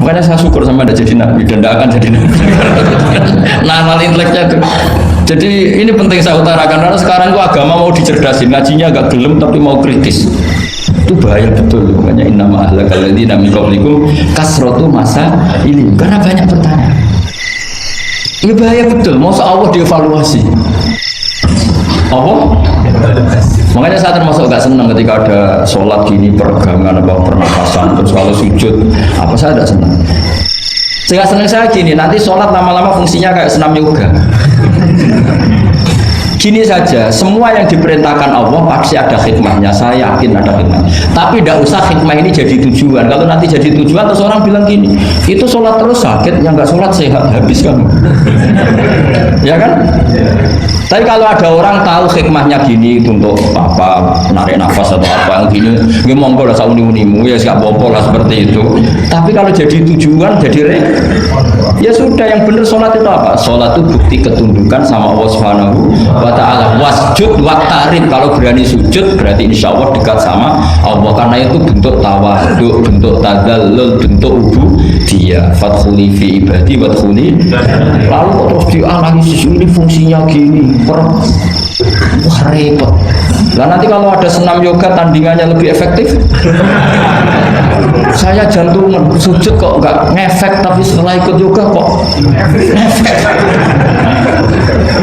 Makanya saya syukur sama ada jadi nabi dan tidak akan jadi nabi. Nah, inteleknya itu. Jadi ini penting saya utarakan karena sekarang itu agama mau dicerdasin, ngajinya agak gelem tapi mau kritis. Itu bahaya betul. Makanya innama ahlakal ladzina min qablikum kasratu masa ilim, karena banyak pertanyaan. Ini bahaya betul. Mau Allah dievaluasi. Apa? Makanya saya termasuk gak senang ketika ada sholat gini peregangan apa pernapasan terus kalau sujud apa saya tidak senang. Sehingga senang saya gini, nanti sholat lama-lama fungsinya kayak senam yoga. Gini saja, semua yang diperintahkan Allah pasti ada hikmahnya, saya yakin ada hikmah. Tapi tidak usah hikmah ini jadi tujuan. Kalau nanti jadi tujuan, terus orang bilang gini, itu sholat terus sakit, yang nggak sholat sehat, habis kamu. Ya kan? Tapi kalau ada orang tahu hikmahnya gini itu untuk apa, narik nafas atau apa yang gini, ya monggo lah sauni-unimu, ya siap bopo lah seperti itu. Tapi kalau jadi tujuan, jadi ya sudah, yang benar sholat itu apa? Sholat itu bukti ketundukan sama Allah Subhanahu wa ta'ala. Wasjud waqtarib, kalau berani sujud berarti insya Allah dekat sama Allah, karena itu bentuk tawaduk, bentuk tadallul, bentuk ubudiyah. Fadkhuli fi ibadi wadkhuli. Lalu kok terus dianalisis ini fungsinya gini, wah repot. Lah nanti kalau ada senam yoga tandingannya lebih efektif, saya jantungan sujud kok nggak ngefek, tapi setelah ikut yoga kok ngefek.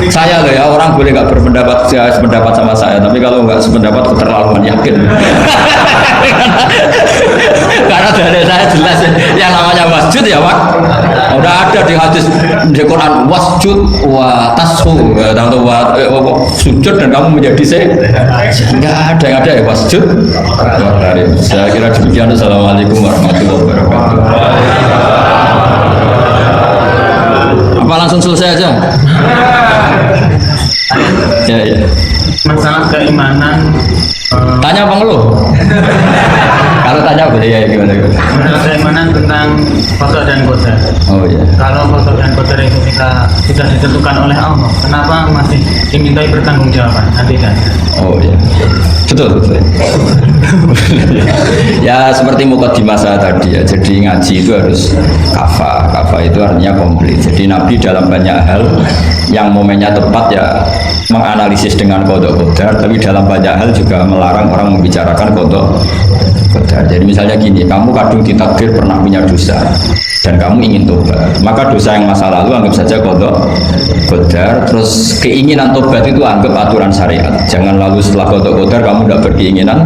Saya loh ya, orang boleh nggak berpendapat sependapat sama saya, tapi kalau nggak sependapat keterlaluan, yakin. Karena dari saya jelas yang namanya wasjud ya Pak, udah ada di hadis di Quran, wasjud wa tashu, atau sujud dan kamu menjadi nggak ada yang ada ya wasjud. Saya kira demikian. Assalamualaikum warahmatullahi wabarakatuh. Apa langsung selesai aja? Ya. Masalah keimanan. Tanya apa ngeluh? Kalau tanya boleh ya gimana? Masalah keimanan tentang qada dan qadar. Oh iya. Kalau qada dan qadar itu kita sudah ditentukan oleh Allah, kenapa masih dimintai pertanggungjawaban? Tidak. Oh iya. Betul. Ya seperti mukadimah saya tadi ya. Jadi ngaji itu harus kafah. Kafah itu artinya komplit. Jadi Nabi dalam banyak hal yang momennya tepat ya menganalisis dengan qada qadar, tapi dalam banyak hal juga melarang orang membicarakan qada qadar. Jadi misalnya gini, kamu kadung ditakdir pernah punya dosa dan kamu ingin tobat, maka dosa yang masa lalu anggap saja qada qadar. Terus keinginan tobat itu anggap aturan syariat. Jangan lalu setelah qada qadar kamu tidak berkeinginan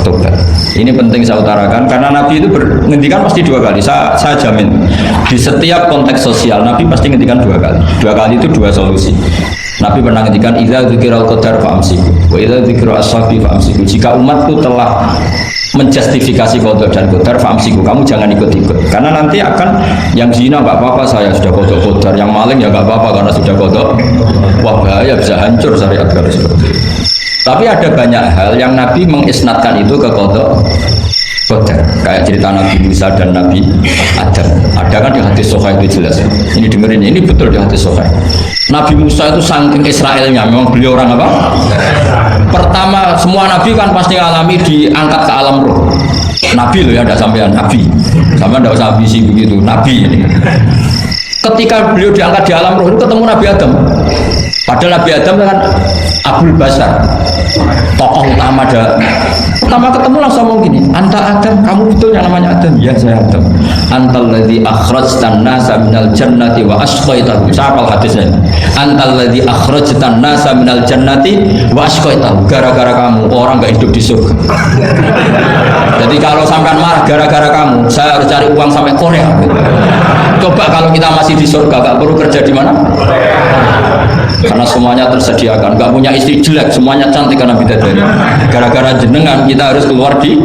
tobat. Ini penting saya utarakan karena Nabi itu menghentikan pasti dua kali. Saya jamin di setiap konteks sosial Nabi pasti menghentikan dua kali. Dua kali itu dua solusi. Nabi pernah ngendikan idza dzikiral qadar fa'amsiku wa idza dzikra ashabi fa'amsiku. Jika umatku telah menjustifikasi qada dan qadar fa'amsiku, kamu jangan ikut-ikut. Karena nanti akan yang zina enggak apa-apa, saya sudah qada qadar, yang maling ya enggak apa-apa karena sudah qada. Wah bahaya, bisa hancur syariat kalau seperti itu. Tapi ada banyak hal yang Nabi mengisnadkan itu ke qada qadar. Kayak cerita Nabi Musa dan Nabi Adam. Ada kan di hadis Sahih itu jelas. Ini dengerin, ini betul di hadis Sahih. Nabi Musa itu saking Israelnya, memang beliau orang apa? Pertama, semua Nabi kan pasti alami diangkat ke alam roh. Nabi loh ya, ada sampean Nabi. Sampean tidak usah ambisi begitu, Nabi ini. Ketika beliau diangkat di alam roh itu ketemu Nabi Adam. Padahal Nabi Adam kan Abul Basar, tokoh utama ada. Pertama ketemu langsung ngomong gini, anta Adam, kamu betul yang namanya Adam? Ya saya Adam. Antal ladzi akhrajtan nasa minal jannati wa asqaitahu. Siapa hadisnya? Antal ladzi akhrajtan nasa minal jannati wa asqaitahu. Gara-gara kamu orang enggak hidup di surga. Jadi kalau sampean marah gara-gara kamu, saya harus cari uang sampai Korea. Coba kalau kita masih di surga, enggak perlu kerja di mana? Karena semuanya tersediakan, nggak punya istri jelek, semuanya cantik karena bidadari. Gara-gara jenengan kita harus keluar di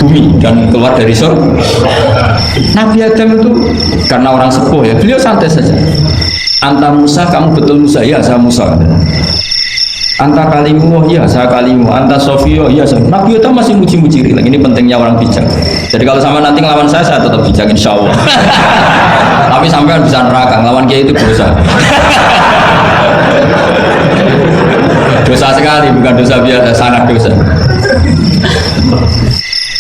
bumi dan keluar dari surga. Nabi Adam itu karena orang sepuh ya, beliau santai saja. Anta Musa, kamu betul Musa? Ya saya Musa. Anta kalimu, ya saya kalimu. Anta Sofio, ya saya. Nabi Adam masih muji-muji rilek. Ini pentingnya orang bijak. Jadi kalau sama nanti ngelawan saya tetap bijak insya Allah. Tapi sampai bisa neraka, ngelawan kiai itu dosa. Dosa sekali, bukan dosa biasa, sangat dosa.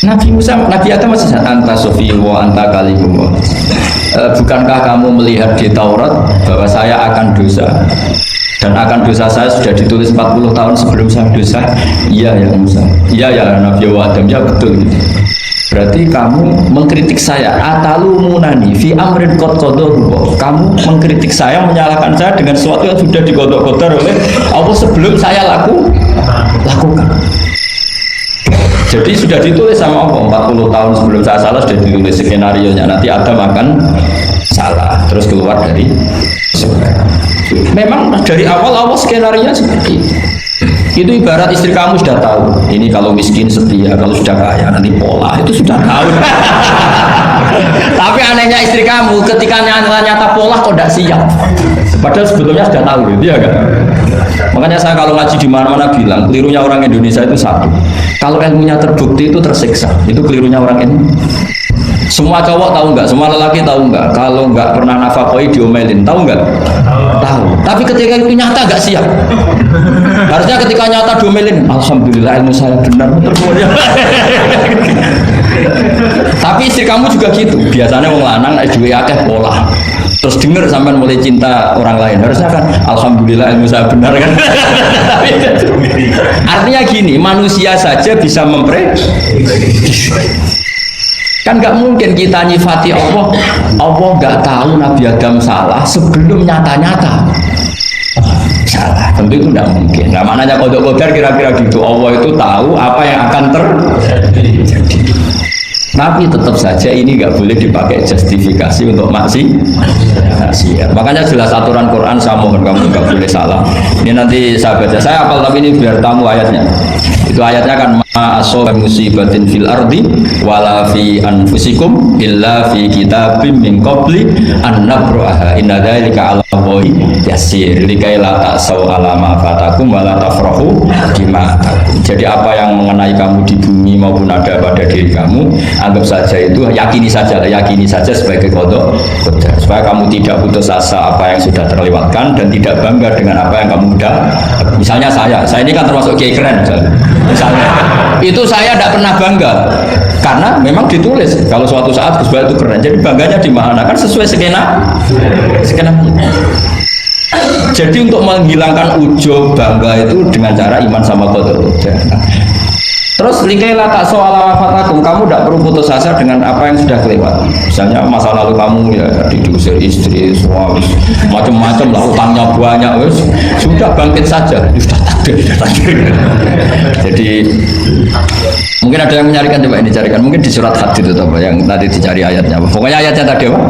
Nabi Musa, Nabi Adam masih anta sofi wa anta kalimullah. Bukankah kamu melihat di Taurat bahwa saya akan dosa dan akan dosa saya sudah ditulis 40 tahun sebelum saya dosa? Iya ya Musa. Iya ya Nabi Adam, ya betul gitu. Berarti kamu mengkritik saya atalumunani fi amrin qad qadahu. Kamu mengkritik saya, menyalahkan saya dengan sesuatu yang sudah digodok-godok oleh Allah sebelum saya lakukan. Jadi sudah ditulis sama Allah 40 tahun sebelum saya salah, sudah ditulis skenario-nya nanti Adam akan salah terus keluar dari surga. Memang dari awal skenario-nya seperti itu. Itu ibarat istri kamu sudah tahu ini kalau miskin setia, kalau sudah kaya nanti pola, itu sudah tahu. Tapi anehnya istri kamu ketika nyata pola kok tidak siap, padahal sebetulnya sudah tahu gitu ya kan. Makanya saya kalau ngaji di mana-mana bilang kelirunya orang Indonesia itu satu, kalau ilmunya terbukti itu tersiksa, itu kelirunya orang Indonesia. Semua cowok tahu nggak? Semua lelaki tahu nggak? Kalau nggak pernah nafkahi diomelin, tahu nggak? Tahu. Tapi ketika itu nyata nggak siap. Harusnya ketika nyata diomelin, alhamdulillah ilmu saya benar. Tapi istri kamu juga gitu. Biasanya orang lanang juga akeh pola. Terus dengar sampai mulai cinta orang lain. Harusnya kan, alhamdulillah ilmu saya benar kan. Artinya gini, manusia saja bisa memprediksi. Kan nggak mungkin kita nyifati Allah nggak tahu Nabi Adam salah sebelum nyata-nyata salah. Tentu itu nggak mungkin. Nah, maknanya kodok-kodar kira-kira gitu. Allah itu tahu apa yang akan terjadi. Tapi tetap saja ini nggak boleh dipakai justifikasi untuk maksiat. Makanya jelas aturan Quran, saya mohon kamu nggak boleh salah. Ini nanti saya baca, saya hafal tapi ini biar tamu ayatnya. Itu ayatnya kan ma asoba musibatin fil ardi wala fi anfusikum illa fi kitabim min qabli an nabraha inna dzalika 'ala Allahi yasir likai la ta'sau 'ala ma fatakum wala tafrahu bima atakum. Jadi apa yang mengenai kamu di bumi maupun ada pada diri kamu, anggap saja itu, yakini saja sebagai qada qadar, supaya kamu tidak putus asa apa yang sudah terlewatkan dan tidak bangga dengan apa yang kamu udah. Misalnya saya ini kan termasuk kiai keren misalnya itu saya tidak pernah bangga karena memang ditulis kalau suatu saat Gus Baik itu keren, jadi bangganya di mana kan sesuai skena. Jadi untuk menghilangkan ujub bangga itu dengan cara iman sama qada qadar. Terus likailah tak soal wafatakum, kamu tidak perlu putus asa dengan apa yang sudah kelewat. Misalnya masa lalu kamu ya diusir istri, suami, macam-macam lah, utangnya banyak, wes sudah bangkit saja, sudah takdir. Jadi mungkin ada yang mencarikan, coba ini carikan, mungkin di surat Hadid itu apa yang tadi dicari ayatnya. Pokoknya ayatnya tadi apa?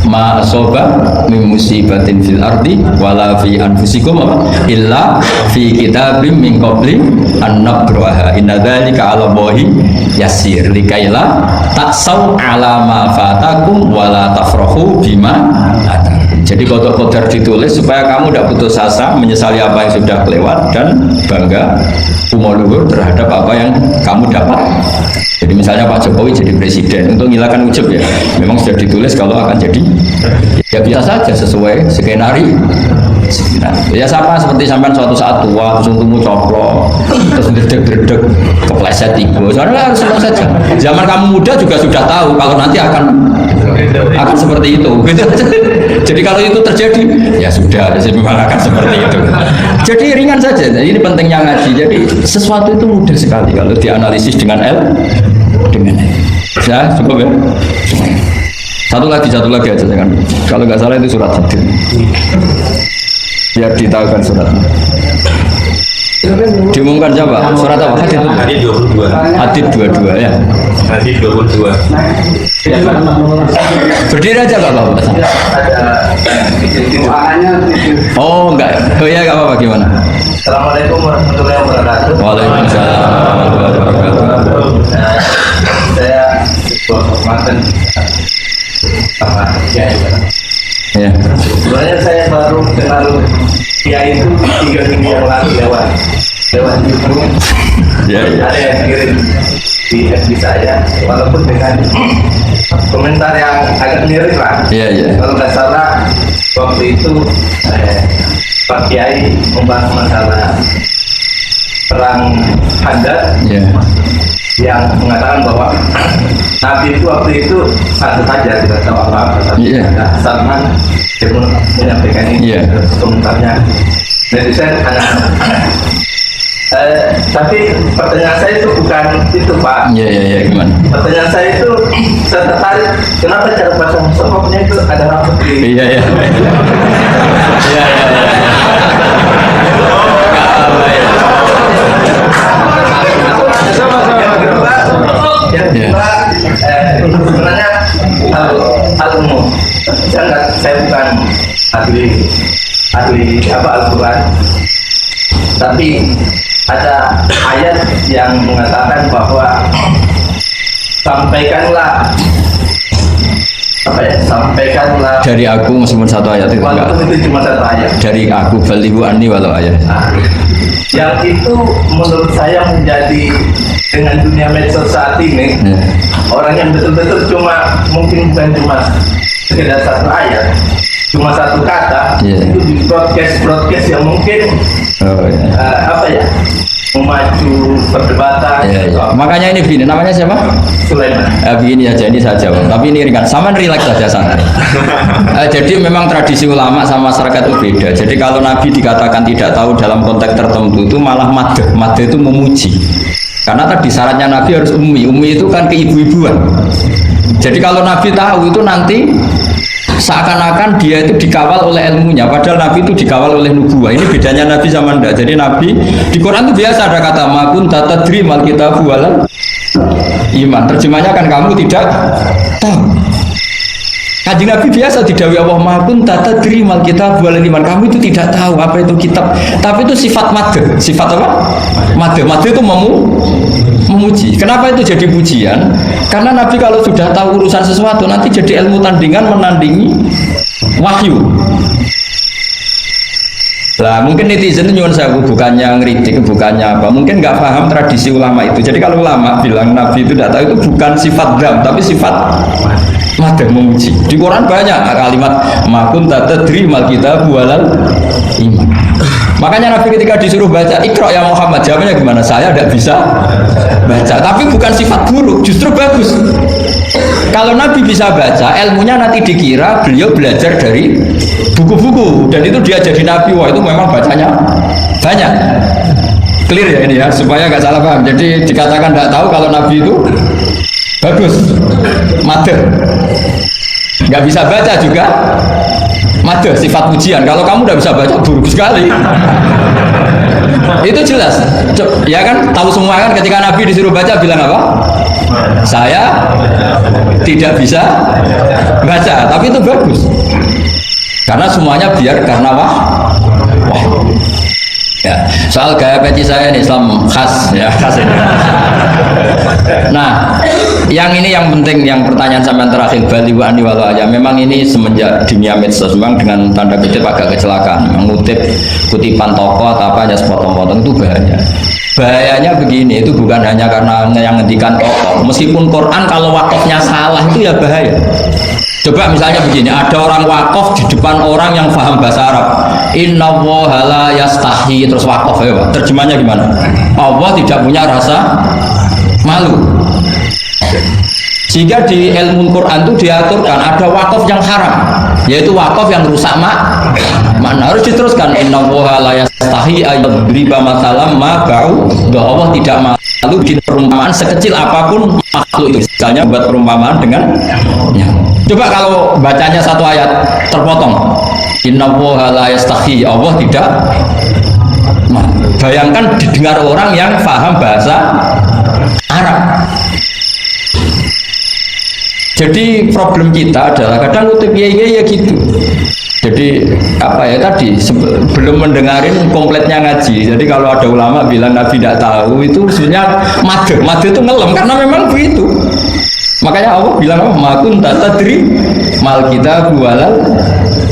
Ma asoba min musibatin fil ardi wala fi anfusikum apa? Illa fi kitabim min qabli an nabraha inna dzalika 'ala Allahi yasir likaila taksau 'ala ma fatakum wala tafrahu bima atakum. Jadi qada-qadar ditulis supaya kamu tidak putus asa menyesali apa yang sudah kelewat dan bangga umur terhadap apa yang kamu dapat. Jadi misalnya Pak Jokowi jadi presiden, untuk menghilangkan ujub ya memang sudah ditulis kalau akan jadi, ya biasa saja sesuai skenario. Ya sama seperti sampai suatu saat tua terus untukmu coplok terus dredeg kepleset tiba, soalnya harus senang saja. Zaman kamu muda juga sudah tahu kalau nanti akan seperti itu gitu. Jadi kalau itu terjadi ya sudah, memang akan seperti itu. Jadi ringan saja. Jadi ini pentingnya ngaji. Jadi sesuatu itu mudah sekali kalau dianalisis dengan ya cukup ya. Satu lagi aja jangan. Kalau nggak salah itu surat Hadid. Biar ditahukan suratnya. Diumumkan siapa? Surat apa? Hadid 22. Hadid 22 ya. Hadid 22. Berdiri aja Pak Bapak. Oh enggak. Oh ya enggak apa-apa, gimana? Assalamualaikum warahmatullahi wabarakatuh. Waalaikumsalam warahmatullahi wabarakatuh. Saya kehormatan sama Kiai. Ya. Sebenarnya saya baru kenal Kiai itu 3 minggu yang lalu lewat YouTube. Ya, ya. Ada yang kirim di FB saya, walaupun dengan komentar yang agak mirip lah. Iya, iya. Kalau nggak salah waktu itu Pak Kiai membahas masalah perang Khandaq Ya. yang mengatakan bahwa Nabi itu waktu itu satu saja tidak tahu apa-apa, tapi Iya. ada Salman dia menyampaikan ini Iya. komentarnya. Netizen tapi pertanyaan saya itu bukan itu Pak. Ya, gimana? Pertanyaan saya itu saya tertarik kenapa cara baca mushafnya itu ada rambut di Iya. Iya. Yang kedua, sebenarnya hal umum. Saya bukan ahli Al-Quran, tapi ada ayat yang mengatakan bahwa sampaikanlah Dari aku meskipun satu ayat itu enggak. walaupun itu cuma satu ayat. Dari aku balihu anni walau ayat. Nah, yang itu menurut saya menjadi dengan dunia medsos saat ini orang yang betul-betul mungkin bukan cuma sekedar satu ayat, cuma satu kata itu di broadcast yang mungkin memacu perdebatan. Makanya ini begini, namanya siapa? Sulaiman. Begini aja, ini saya jawab. Tapi ini ringan, sama relax saja santai. Jadi memang tradisi ulama sama masyarakat itu beda. Jadi kalau Nabi dikatakan tidak tahu dalam konteks tertentu itu malah madh. Madh itu memuji. Karena tadi syaratnya Nabi harus ummi. Ummi itu kan keibu-ibuan. Jadi kalau Nabi tahu itu nanti seakan-akan dia itu dikawal oleh ilmunya, padahal Nabi itu dikawal oleh nubuah. Ini bedanya Nabi sama Anda. Jadi Nabi di Quran itu biasa ada kata makun tatadri mal kitabu walal iman. Terjemahnya kan kamu tidak tahu. Kanjeng Nabi biasa didhawuhi Allah makun tatadri mal kitabu walal iman. Kamu itu tidak tahu apa itu kitab. Tapi itu sifat madh. Sifat apa? Madh. Madh itu memuji. Kenapa itu jadi pujian? Karena Nabi kalau sudah tahu urusan sesuatu nanti jadi ilmu tandingan menandingi wahyu. Lah mungkin netizen nyuwun sewu, bukannya ngeritik, bukannya apa, mungkin nggak paham tradisi ulama itu. Jadi kalau ulama bilang Nabi itu tidak tahu, itu bukan sifat dam, tapi sifat madh, memuji. Di Quran banyak kalimat makun tatadri mal kitabu walal iman. Makanya Nabi ketika disuruh baca Iqra ya Muhammad, jawabnya gimana? Saya tidak bisa baca. Tapi bukan sifat buruk, justru bagus. Kalau Nabi bisa baca, ilmunya nanti dikira beliau belajar dari buku-buku, dan itu dia jadi Nabi. Wah, itu memang bacanya banyak. Clear ya ini ya, supaya nggak salah paham. Jadi dikatakan tidak tahu kalau Nabi itu bagus, madh. Nggak bisa baca juga madh, sifat pujian. Kalau kamu udah bisa baca, buruk sekali. Itu jelas. Ya kan, tahu semua kan, ketika Nabi disuruh baca bilang apa? Saya tidak bisa baca, tapi itu bagus. Karena semuanya biar karena wah. Ya, soal gaya peci saya ini Islam khas ya, khas ini. Nah, yang ini yang penting, yang pertanyaan sampean terakhir bali wa ani walau aja. Memang ini semenjak dunia medsos memang dengan tanda kutip agak kecelakaan, mengutip kutipan tokoh atau apa aja sepotong-potong itu bahaya. Bahayanya begini, itu bukan hanya karena yang ngendikan tokoh. Meskipun Quran kalau wakafnya salah itu ya bahaya. Coba misalnya begini, ada orang wakaf di depan orang yang paham bahasa Arab. Inna woha la yastahi, terus wakaf ya Pak. Terjemahnya gimana? Allah tidak punya rasa malu. Sehingga di ilmu Quran itu diaturkan ada wakaf yang haram, yaitu wakaf yang rusak makna. Harus diteruskan inna woha la yastahi ayyadriba masalam ma ba'u. Allah tidak malu di perumpamaan sekecil apapun makhluk itu. Misalnya buat perumpamaan dengan ya. Coba kalau bacanya satu ayat terpotong, inna woha la yastahi, Allah tidak. Bayangkan didengar orang yang paham bahasa Arab. Jadi problem kita adalah kadang ngutip ya gitu. Jadi apa ya tadi belum mendengarin kompletnya ngaji. Jadi kalau ada ulama bilang Nabi tidak tahu, itu sebenarnya madh itu ngelem karena memang begitu. Makanya Allah bilang makun tatadri mal kitab walal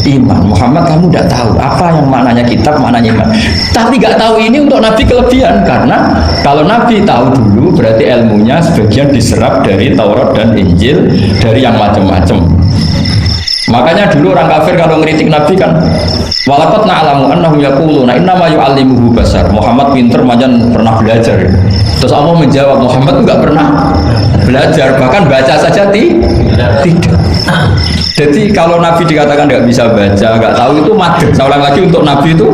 iman. Muhammad, kamu tidak tahu apa yang maknanya kitab, maknanya iman. Tapi nggak tahu ini untuk Nabi kelebihan, karena kalau Nabi tahu dulu berarti ilmunya sebagian diserap dari Taurat dan Injil, dari yang macam-macam. Makanya dulu orang kafir kalau ngeritik Nabi kan, walaqad na'lamu annahu yaquluna innama yu'allimuhu basar. Muhammad pinter macam pernah belajar. Terus Allah menjawab, Muhammad enggak pernah belajar, bahkan baca saja tidak. Jadi kalau Nabi dikatakan nggak bisa baca, nggak tahu itu madad. Saya ulang lagi untuk Nabi itu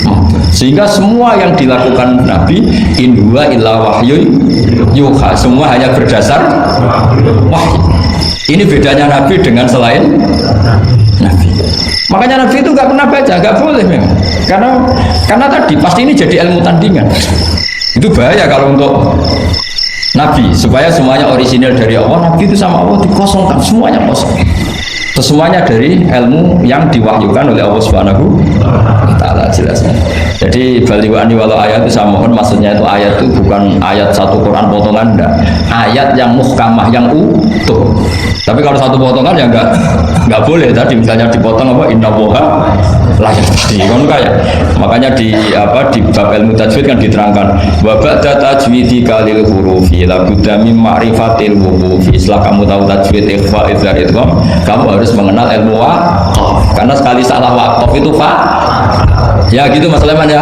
madad. Sehingga semua yang dilakukan Nabi in huwa illa wahyu yuha, semua hanya berdasar wahyu. Ini bedanya Nabi dengan selain Nabi. Makanya Nabi itu nggak pernah baca, nggak boleh memang. Karena tadi pasti ini jadi ilmu tandingan. Itu bahaya kalau untuk Nabi, supaya semuanya orisinal dari Allah. Nabi itu sama Allah dikosongkan, semuanya kosong. Semuanya dari ilmu yang diwahyukan oleh Allah Subhanahu wa Ta'ala, jelasnya. Jadi baliwani walau ayat itu saya mohon, maksudnya itu ayat itu bukan ayat satu Quran potongan, enggak. Ayat yang muhkamah, yang utuh. Tapi kalau satu potongan ya enggak boleh. Tadi misalnya dipotong apa, inna woha layak kan kayak. Makanya di bab ilmu tajwid kan diterangkan wa ba'da tajwidi kalil hurufi la budda min ma'rifatil wuqufi. Setelah kamu tahu tajwid ikhfa idhar idgham, kamu harus mengenal ilmu waqaf. Karena sekali salah waqaf itu ya gitu Mas Leman ya.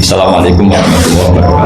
Assalamualaikum warahmatullahi wabarakatuh.